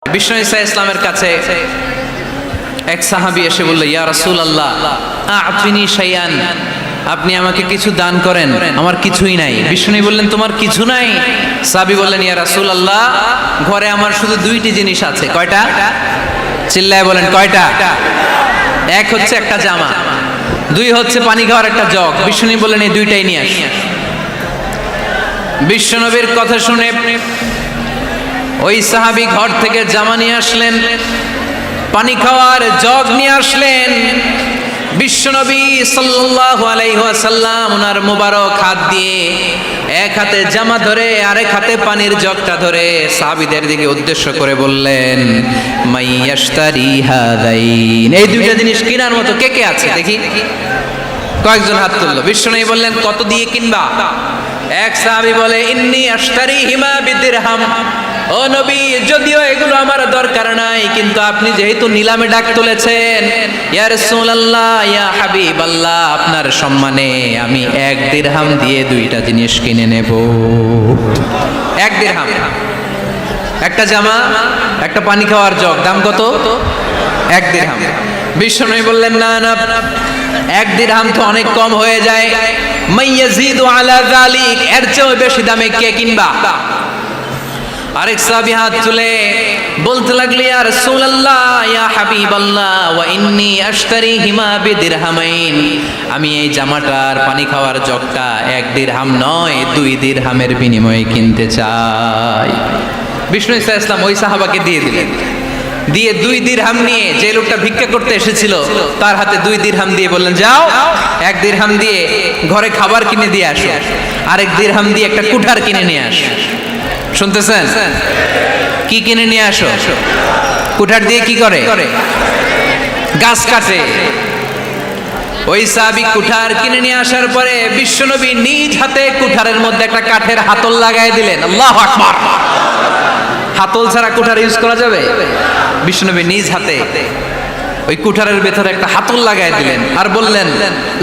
বিষ্ণু ঈসা ইসলামের কাছে এক সাহাবী এসে বলল, ইয়া রাসূলুল্লাহ আ'তিনি শাইআন, আপনি আমাকে কিছু দান করেন, আমার কিছুই নাই। বিষ্ণু বললেন, তোমার কিছু নাই? সাহাবী বললেন, ইয়া রাসূলুল্লাহ ঘরে আমার শুধু দুইটি জিনিস আছে। কয়টা? চিল্লায় বলেন, কয়টা? এক হচ্ছে একটা জামা, দুই হচ্ছে পানি খাওয়ার একটা জগ। বিষ্ণু বললেন, এই দুইটাই নিয়ে আস। বিশ্বনবীর কথা শুনে ওই সাহাবী ঘর থেকে জামা নিয়ে আসলেন, পানি খাওয়ার জগ নিয়ে আসলেন। বিশ্বনবী সাল্লাল্লাহু আলাইহি ওয়াসাল্লাম ওনার মোবারক হাত দিয়ে এক হাতে জামা ধরে আরেক হাতে পানির জগটা ধরে সাহাবীদের দিকে উদ্দেশ্য করে বললেন, মাইয়াশতারি হাদাইন, এই দুইটা জিনিস কেনার মতো কে কে আছে দেখি? কয়েকজন হাত তুললো। বিশ্বনবী বললেন, কত দিয়ে কিনবা? এক সাহাবী বলে, ইন্নী আশতারিহিমা বিদিরহাম, ও নবী যদিও এগুলো আমার দরকার নাই, কিন্তু আপনি যেহেতু নিলামে ডাক তুলেছেন, ইয়া রাসূলুল্লাহ ইয়া হাবিবাল্লাহ, আপনার সম্মানে আমি 1 দিরহাম দিয়ে দুইটা জিনিস কিনে নেব। 1 দিরহাম, একটা জামা, একটা পানি খাওয়ার জগ, দাম কত? 1 দিরহাম। বিশ্বনবী বললেন, না না, 1 দিরহাম তো অনেক কম হয়ে যায়, মাইয়াজিদু আলা যালিক, এর চেয়ে বেশি দামে কে কিনবা? আরেক সাহাবী হাত তুলে বলতে লাগলো, ইয়া রাসূলুল্লাহ ইয়া হাবিবাল্লাহ ওয়া ইন্নী আশতারিহিমা বিদিরহামাইন, আমি এই জামাটার পানি খাওয়ার জগটা 1 দিরহাম নয় 2 দিরহামের বিনিময়ে কিনতে চাই। বিষ্ণু ঈসা ইসলাম ওই সাহাবাকে দিয়ে দিলেন। দিয়ে 2 দিরহাম নিয়ে যে লোকটা ভিক্ষা করতে এসেছিল তার হাতে 2 দিরহাম দিয়ে বললেন, যাও 1 দিরহাম দিয়ে ঘরে খাবার কিনে দিয়ে আসো, আরেক দিরহাম দিয়ে একটা কুঠার কিনে নিয়ে আসো। শুনতেছেন? কি কিনে নিয়ে আসো? কুঠার দিয়ে কি করে? গাছ কাটে। ওই সাহাবী কুঠার কিনে নিয়ে আসার পরে বিশ্বনবী নিজ হাতে কুঠারের মধ্যে একটা কাঠের হাতল লাগাই দিলেন। আল্লাহু আকবার! হাতল ছাড়া কুঠার ইউজ করা যাবে? বিশ্বনবী নিজ হাতে ওই কুঠারের ভেতরে একটা হাতল লাগাই দিলেন আর বললেন,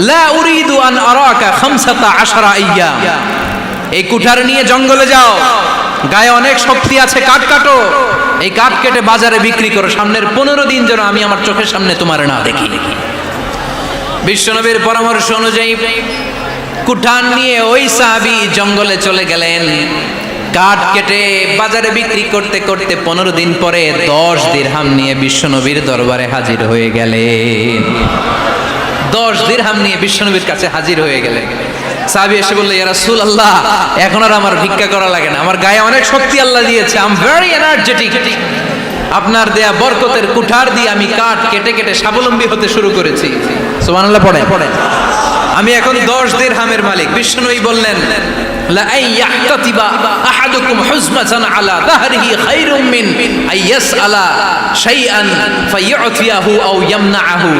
লা উরিদু আন আরাকা 15 আইয়াম, এই কুঠার নিয়ে জঙ্গলে যাও, গায়ে অনেক শক্তি আছে, কাঠ কাটো, এই কাঠ কেটে বাজারে বিক্রি করো, সামনের 15 দিন যেন আমি আমার চোখের সামনে তোমার না দেখি। বিশ্বনবীর পরামর্শ অনুযায়ী কুঠার নিয়ে ওই সাহাবী জঙ্গলে চলে গেলেন। কাঠ কেটে বাজারে বিক্রি করতে করতে 15 দিন পরে 10 দিরহাম নিয়ে বিশ্বনবীর দরবারে হাজির হয়ে গেলেন। 10 দিরহাম নিয়ে বিশ্বনবীর কাছে হাজির হয়ে গেলেন। সাহাবী এসে বলল, ইয়া রাসূলুল্লাহ এখন আর আমার ভিক্ষা করা লাগে না, আমার গায়ে অনেক শক্তি আল্লাহ দিয়েছে, আই এম ভেরি এনার্জেটিক, আপনার দেয়া বরকতের কুঠার দিয়ে আমি কাঠ কেটে কেটে স্বাবলম্বী হতে শুরু করেছি। সুবহানাল্লাহ পড়েন। আমি এখন 10 দিরহামের মালিক। বিষ্ণুই বললেন, লা আইয়াহতাতিবা আহাদুকুম হুজমাতান আলা যাহরিহি খায়রুম মিন আইয়াসআলা শাইআন ফায়ু'তিয়াহু আও ইয়ামনাহু,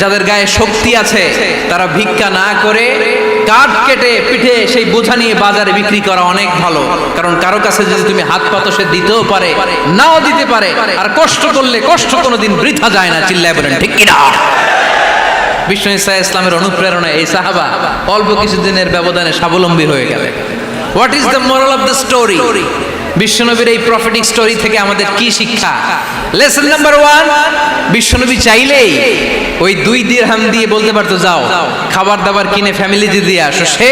যাদের গায়ে শক্তি আছে তারা ভিক্ষা না করে কাঠ কেটে পিঠে সেই বোঝা নিয়ে বাজারে বিক্রি করা অনেক ভালো, কারণ কারো কাছে যদি তুমি হাত পাতো সে দিতেও পারে নাও দিতে পারে, আর কষ্ট করলে কষ্ট কোনোদিন বৃথা যায় না। চিল্লায় বলেন ঠিক কিনা? বিষ্ণু ঈসা ইসলামের অনুপ্রেরণায় এই সাহাবা অল্প কিছুদিনের ব্যবধানে স্বাবলম্বী হয়ে গেলেন। What is the moral of the story? বিশ্বনবীর এই প্রফেটিক স্টোরি থেকে আমাদের কি শিক্ষা? লেসন নাম্বার 1, বিশ্বনবী চাইলেই ওই 2 দিরহাম দিয়ে বলতে পারতো, যাও খাবার দাবার কিনে ফ্যামিলিতে দিয়ে আসো। সে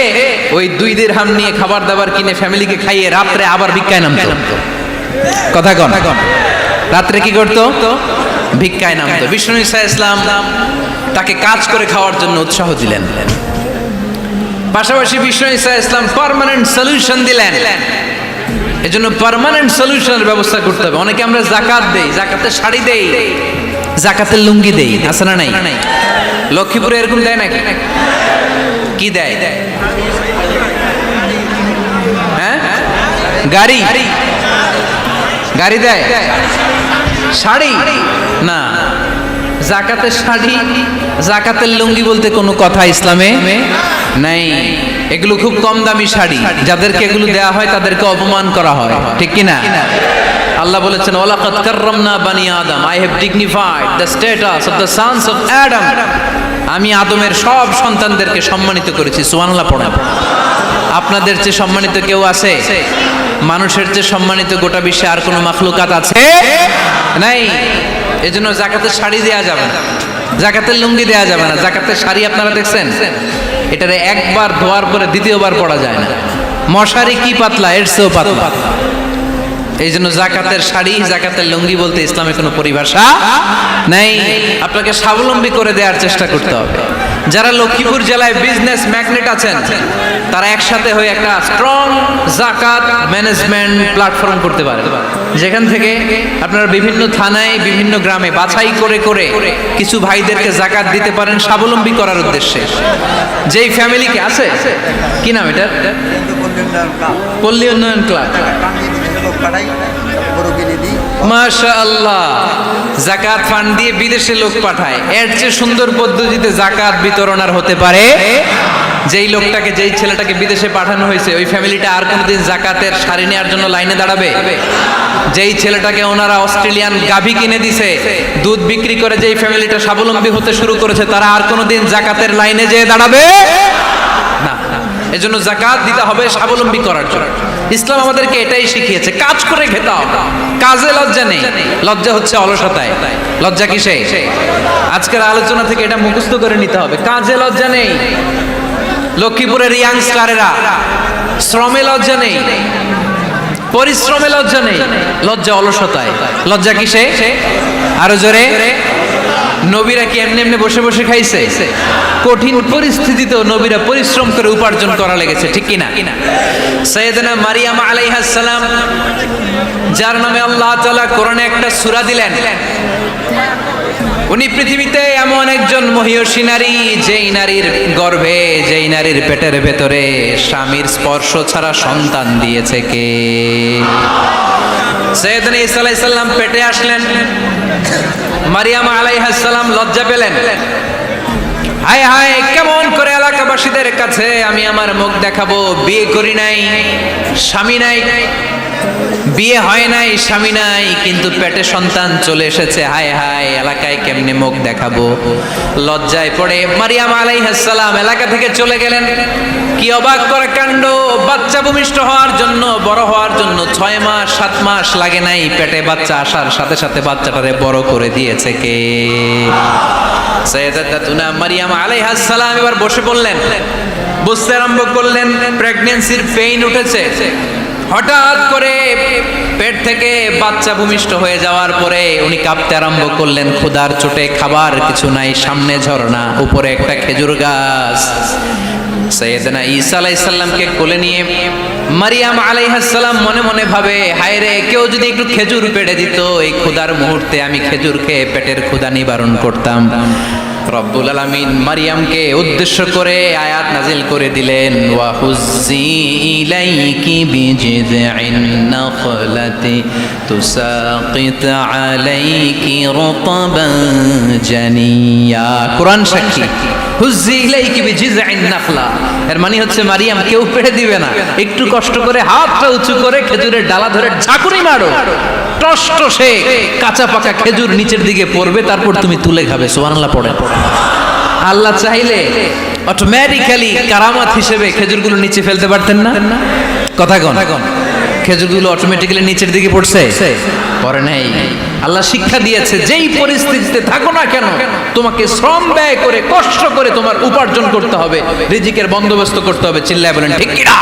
ওই 2 দিরহাম নিয়ে খাবার দাবার কিনে ফ্যামিলিকে খাইয়ে রাত্রে আবার ভিক্ষায় নামতো। কথা কন, রাত্রে কি করতো? ভিক্ষায় নামতো। বিষ্ণু ঈসা ইসলাম তাকে কাজ করে খাওয়ার জন্য উৎসাহ দিলেন। পাশাপাশি বিষ্ণু ঈসা ইসলাম পার্মানেন্ট সলিউশন দিলেন। এজন্য পার্মানেন্ট সলিউশনের ব্যবস্থা করতে হবে। অনেকে আমরা যাকাত দেই, যাকাতের শাড়ি দেই, যাকাতের লুঙ্গি দেই, আছে না নাই? লক্ষ্মীপুরে এরকম দেয় নাকি? কি দেয়? হ্যাঁ, গাড়ি দেয়, শাড়ি না। যাকাতের শাড়ি, যাকাতের লুঙ্গি বলতে কোনো কথা ইসলামে নাই। এগুলো খুব কম দামি শাড়ি, যাদেরকে এগুলো দেয়া হয় তাদেরকে অপমান করা হয়, ঠিক কিনা? আল্লাহ বলেছেন, ওয়ালাকাদ কাররামনা বানি আদম, I have dignified the status of the sons of Adam, আমি আদমের সব সন্তানদেরকে সম্মানিত করেছি। সুবহানাল্লাহ পড়েন। আপনাদের চেয়ে সম্মানিত কেউ আছে? মানুষের চেয়ে সম্মানিত গোটা বিশ্বে আর কোনো মাখলুকাত আছে? নাই। এজন্য যাকাতের শাড়ি দেয়া যাবে না, যাকাতের লুঙ্গি দেয়া যাবে না। যাকাতের শাড়ি আপনারা দেখছেন, এটারে একবার ধোয়ার পরে দ্বিতীয়বার পরা যায় না। মশারি কি পাতলা, এর চেয়েও পাতলা। এই জন্য জাকাতের শাড়ি, জাকাতের লুঙ্গি বলতে ইসলামে কোনো পরিভাষা নাই। আপনাকে স্বাবলম্বী করে দেওয়ার চেষ্টা করতে হবে। যারা লক্ষ্মীপুর জেলায় বিজনেস ম্যাগনেট আছেন, তারা একসাথে হয়ে একটা স্ট্রং জাকাত ম্যানেজমেন্ট প্ল্যাটফর্ম করতে পারে, যেখান থেকে আপনারা বিভিন্ন থানায়, বিভিন্ন গ্রামে বাছাই করে করে কিছু ভাইদেরকে জাকাত দিতে পারেন স্বাবলম্বী করার উদ্দেশ্যে। যেই ফ্যামিলিকে আছে, কি নাম এটা? পল্লী উন্নয়ন ক্লাব। মাশাআল্লাহ, জাকাত ফান্ড দিয়ে বিদেশে লোক পাঠায়। এর চেয়ে সুন্দর পদ্ধতিতে জাকাত বিতরণ আর হতে পারে? যেই লোকটাকে, যেই ছেলেটাকে বিদেশে পাঠানো হয়েছে, ওই ফ্যামিলিটা আর কোনোদিন জাকাতের শাড়ি নেওয়ার জন্য লাইনে দাঁড়াবে? যেই ছেলেটাকে ওনারা অস্ট্রেলিয়ান গাভী কিনে দিছে, দুধ বিক্রি করে যেই ফ্যামিলিটা স্বাবলম্বী হতে শুরু করেছে, তারা আর কোনোদিন জাকাতের লাইনে যেয়ে দাঁড়াবে না। এজন্য জাকাত দিতে হবে স্বাবলম্বী করার জন্য। ইসলাম আমাদেরকে এটাই শিখিয়েছে, কাজ করে খেতে হবে। কাজে লজ্জা নেই, লজ্জা হচ্ছে অলসতায়। লজ্জা কিসে? আজকের আলোচনা থেকে এটা মুখস্থ করে নিতে হবে, কাজে লজ্জা নেই। লক্ষ্মীপুরের ইয়াংস্টারেরা শ্রমে লজ্জা নেই, পরিশ্রমে লজ্জা নেই, লজ্জা অলসতায়। লজ্জা কিসে? আরো জোরে। নবীরা কি এমনি এমনি বসে বসে খাইছে? কঠিন পরিস্থিতিতেও নবীরা পরিশ্রম করে উপার্জন করা লেগেছে, ঠিক কিনা? সাইয়েদনা মারিয়াম আলাইহিস সালাম, যার নামে আল্লাহ তাআলা কোরআনে একটা সূরা দিলেন, উনি পৃথিবীতে এমন একজন মহিয়সী নারী, যেই নারীর গর্ভে, যেই নারীর পেটের ভেতরে স্বামীর স্পর্শ ছাড়া সন্তান দিয়েছে কে? সাইয়েদনা ঈসা আলাইহিস সালাম পেটে আসলেন। মারিয়াম আলাইহিস সালাম লজ্জা পেলেন। হায় হায়, কেমন করে এলাকাবাসীদের কাছে আমি আমার মুখ দেখাবো? বিয়ে করি নাই, স্বামী নাই, বিয়ে হয় নাই, স্বামী নাই, কিন্তু পেটে সন্তান চলে এসেছে। হায় হায়, এলাকায় কেমনে মুখ দেখাবো? লজ্জায় পড়ে মারিয়াম আলাইহিস সালাম এলাকা থেকে চলে গেলেন। কি অবাক করা কাণ্ড! বাচ্চা ভূমিষ্ঠ হওয়ার জন্য, বড় হওয়ার জন্য 6 মাস 7 মাস লাগে নাই, পেটে বাচ্চা আসার সাথে সাথে বাচ্চাটারে বড় করে দিয়েছে কে? সাইয়েদাতুনা মারিয়াম আলাইহিস সালাম এবার বসে পড়লেন, বুঝতে আরম্ভ করলেন প্রেগন্যান্সির পেইন উঠেছে। হঠাৎ করে পেট থেকে বাচ্চা ভূমিষ্ঠ হয়ে যাওয়ার পরে উনি কাঁপতে আরম্ভ করলেন। ক্ষুধার চোটে খাবার কিছু নাই, সামনে ঝর্ণা, উপরে একটা খেজুর গাছ। সাইয়েদনা ঈসা আলাইহিস সালামকে কোলে নিয়ে মারিয়াম আলাইহিস সালাম মনে মনে ভাবে, হায় রে, কেউ যদি একটু খেজুর পেড়ে দিত, এই ক্ষুধার মুহূর্তে আমি খেজুর খেয়ে পেটের ক্ষুধা নিবারণ করতাম। রব্বুল আলামিন মারিয়ামকে উদ্দেশ্য করে আয়াত নাজিল করে দিলেন, ওয়া হুজ্জি ইলাইকি বিজিযিন নাখলাতি তুসাকিত আলাইকি রতবান জানিয়া। কোরআন সাক্ষী, হুজ্জি ইলাইকি বিজিযিন নাখলা, এর মানে হচ্ছে মারিয়াম, কেউ পেড়ে দিবে না, একটু কষ্ট করে হাতটা উঁচু করে খেজুরের ডালা ধরে ঝাঁকুনি মারো, টস টসে কাঁচা পাকা খেজুর নিচের দিকে পড়বে, তারপর তুমি তুলে খাবে। সুবহানাল্লাহ পড়ে। আল্লাহ চাইলে অটোমেটিক্যালি কারামাত হিসেবে খেজুরগুলো নিচে ফেলতে পারতেন না? কথা কোন? খেজুরগুলো অটোমেটিক্যালি নিচের দিকে পড়ছে? পড়ে নাই। আল্লাহ শিক্ষা দিয়েছে, যেই পরিস্থিতিতে থাকো না কেন, তোমাকে শ্রম ব্যয় করে, কষ্ট করে তোমার উপার্জন করতে হবে, রিজিকের বন্দোবস্ত করতে হবে। চিল্লায় বলেন ঠিক কিনা?